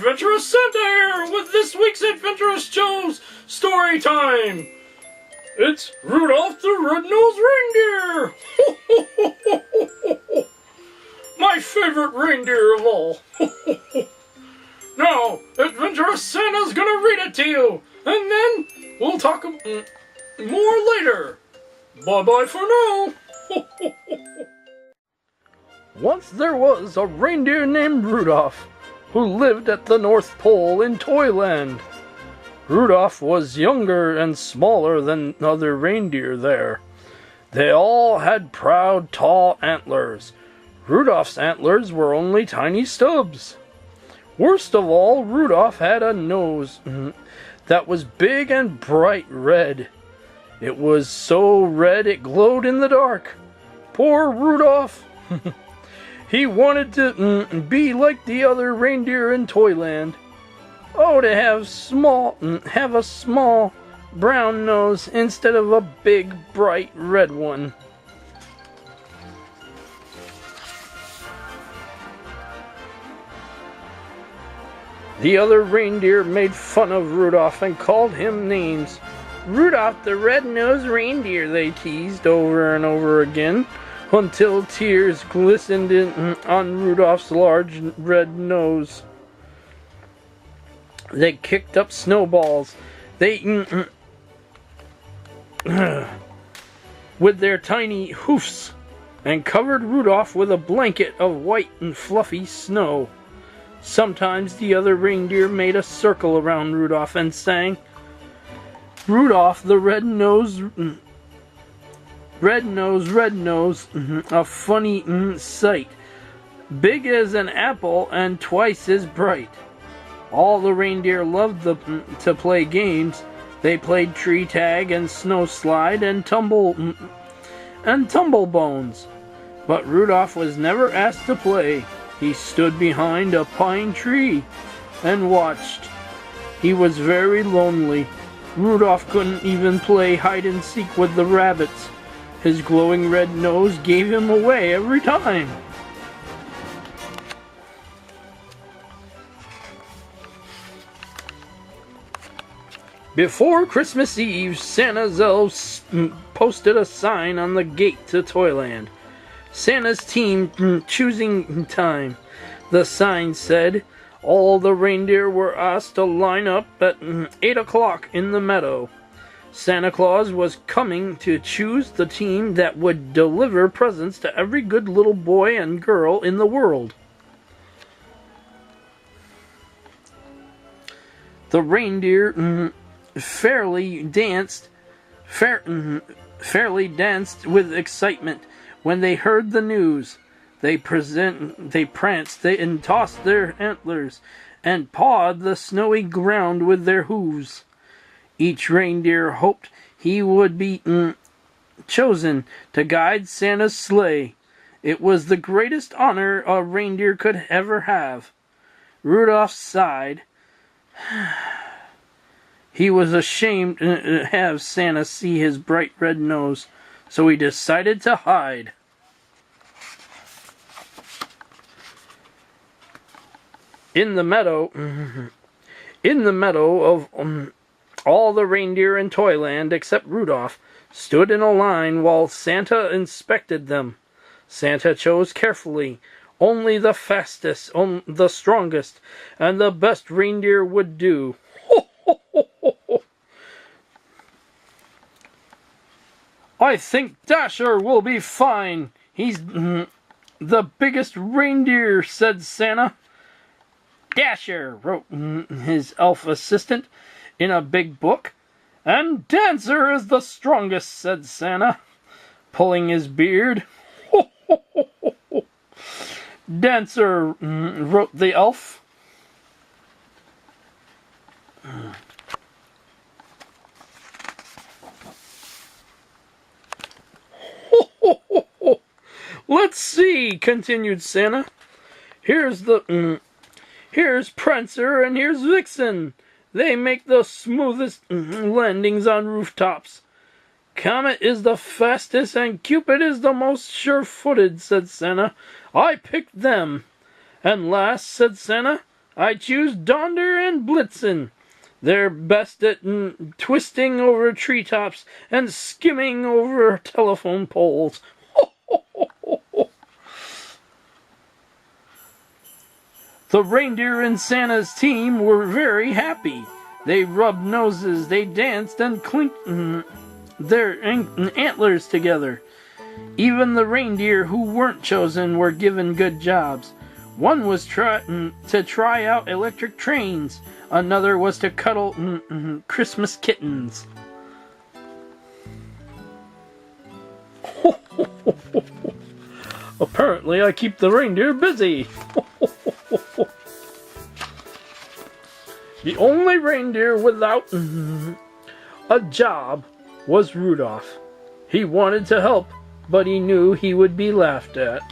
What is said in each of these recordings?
Adventurous Santa here with this week's Adventurous Show's Storytime. It's Rudolph the Red-Nosed Reindeer! My favorite reindeer of all. Now, Adventurous Santa's gonna read it to you, and then we'll talk more later. Bye-bye for now. Once there was a reindeer named Rudolph, who lived at the North Pole in Toyland. Rudolph was younger and smaller than other reindeer there. They all had proud, tall antlers. Rudolph's antlers were only tiny stubs. Worst of all, Rudolph had a nose that was big and bright red. It was so red it glowed in the dark. Poor Rudolph! He wanted to be like the other reindeer in Toyland. Oh, to have a small brown nose instead of a big bright red one. The other reindeer made fun of Rudolph and called him names. Rudolph the Red-Nosed Reindeer, they teased over and over again, until tears glistened on Rudolph's large red nose. They kicked up snowballs. They with their tiny hoofs, and covered Rudolph with a blanket of white and fluffy snow. Sometimes the other reindeer made a circle around Rudolph and sang, Rudolph the Red-Nosed Red nose, a funny sight, big as an apple and twice as bright. All the reindeer loved to play games. They played tree tag and snow slide and tumble bones. But Rudolph was never asked to play. He stood behind a pine tree and watched. He was very lonely. Rudolph couldn't even play hide and seek with the rabbits. His glowing red nose gave him away every time. Before Christmas Eve, Santa's elves posted a sign on the gate to Toyland. Santa's team choosing time. The sign said, all the reindeer were asked to line up at 8 o'clock in the meadow. Santa Claus was coming to choose the team that would deliver presents to every good little boy and girl in the world. The reindeer fairly danced with excitement when they heard the news. They pranced and tossed their antlers and pawed the snowy ground with their hooves. Each reindeer hoped he would be chosen to guide Santa's sleigh. It was the greatest honor a reindeer could ever have. Rudolph sighed. He was ashamed to have Santa see his bright red nose, so he decided to hide. In the meadow of all the reindeer in Toyland, except Rudolph, stood in a line while Santa inspected them. Santa chose carefully. Only the fastest, the strongest, and the best reindeer would do. Ho, ho, ho, ho, ho. I think Dasher will be fine. He's the biggest reindeer, said Santa. Dasher, wrote his elf assistant in a big book. And Dancer is the strongest, said Santa, pulling his beard. Ho, ho, ho, ho, ho. Dancer, wrote the elf. Ho, ho, ho, ho. Let's see, continued Santa. Here's Prancer and here's Vixen. They make the smoothest landings on rooftops. Comet is the fastest and Cupid is the most sure-footed, said Santa. I picked them. And last, said Santa, I choose Donder and Blitzen. They're best at twisting over treetops and skimming over telephone poles. The reindeer in Santa's team were very happy. They rubbed noses, they danced, and clinked their antlers together. Even the reindeer who weren't chosen were given good jobs. One was to try out electric trains. Another was to cuddle Christmas kittens. Apparently, I keep the reindeer busy. The only reindeer without a job was Rudolph. He wanted to help, but he knew he would be laughed at.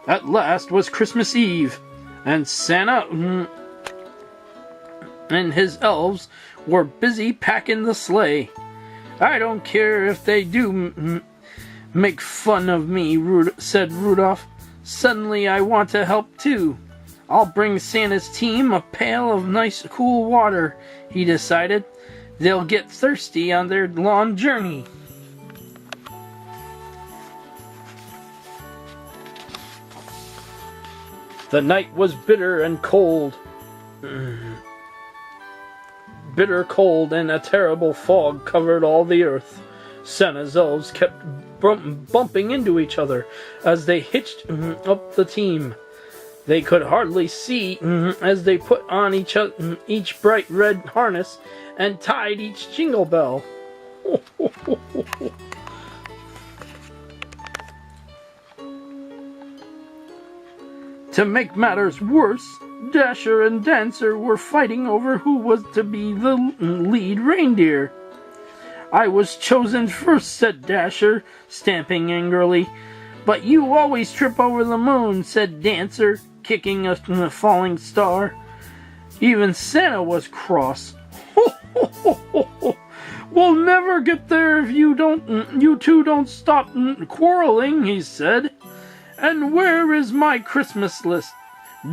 At last was Christmas Eve, and Santa and his elves were busy packing the sleigh. I don't care if they do make fun of me, said Rudolph. Suddenly I want to help too. I'll bring Santa's team a pail of nice cool water, he decided. They'll get thirsty on their long journey. The night was bitter and cold. Bitter cold, and a terrible fog covered all the earth. Santa's elves kept bumping into each other as they hitched up the team. They could hardly see as they put on each bright red harness and tied each jingle bell. To make matters worse, Dasher and Dancer were fighting over who was to be the lead reindeer. I was chosen first, said Dasher, stamping angrily. But you always trip over the moon, said Dancer, kicking a falling star. Even Santa was cross. We'll never get there if you two don't stop quarreling, he said. And where is my Christmas list?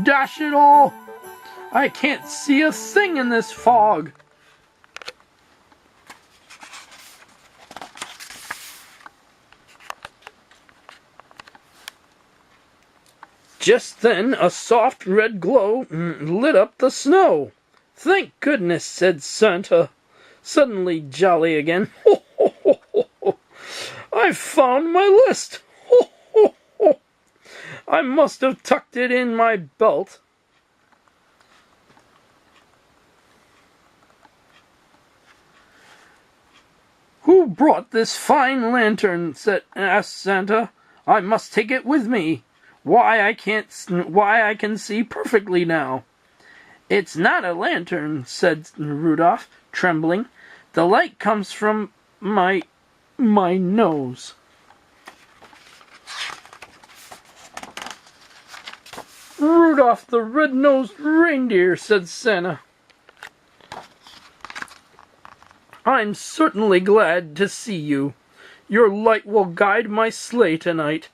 Dash it all! I can't see a thing in this fog. Just then a soft red glow lit up the snow. Thank goodness, said Santa, suddenly jolly again. I've found my list. I must have tucked it in my belt. Who brought this fine lantern? asked Santa. I must take it with me. Why I can see perfectly now. It's not a lantern, said Rudolph, trembling. The light comes from my nose. Rudolph the red-nosed reindeer, said Santa. I'm certainly glad to see you. Your light will guide my sleigh tonight.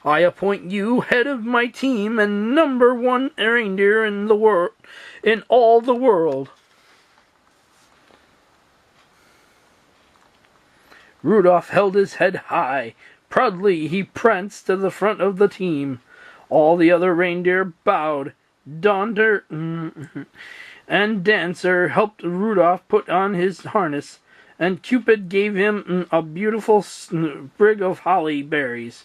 I appoint you head of my team and number one reindeer in all the world. Rudolph held his head high. Proudly he pranced to the front of the team. All the other reindeer bowed. Donder and Dancer helped Rudolph put on his harness, and Cupid gave him a beautiful sprig of holly berries.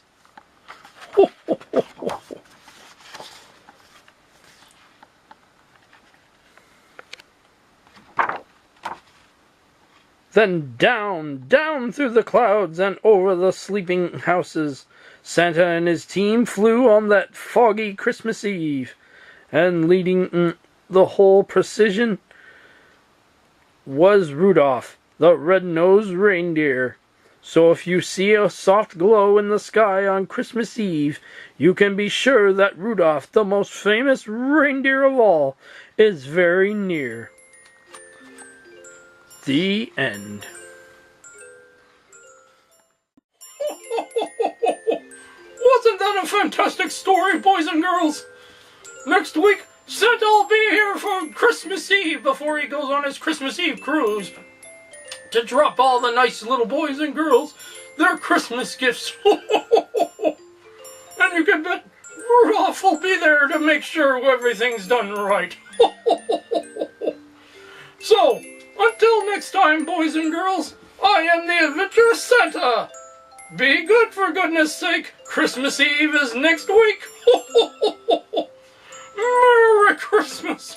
Then down through the clouds and over the sleeping houses, Santa and his team flew on that foggy Christmas Eve, and leading the whole procession was Rudolph, the red-nosed reindeer. So if you see a soft glow in the sky on Christmas Eve, you can be sure that Rudolph, the most famous reindeer of all, is very near. The end. a fantastic story, boys and girls. Next week, Santa will be here for Christmas Eve before he goes on his Christmas Eve cruise to drop all the nice little boys and girls their Christmas gifts. And you can bet Rudolph will be there to make sure everything's done right. So, until next time, boys and girls, I am the Adventurous Santa. Be good, for goodness sake. Christmas Eve is next week. Merry Christmas.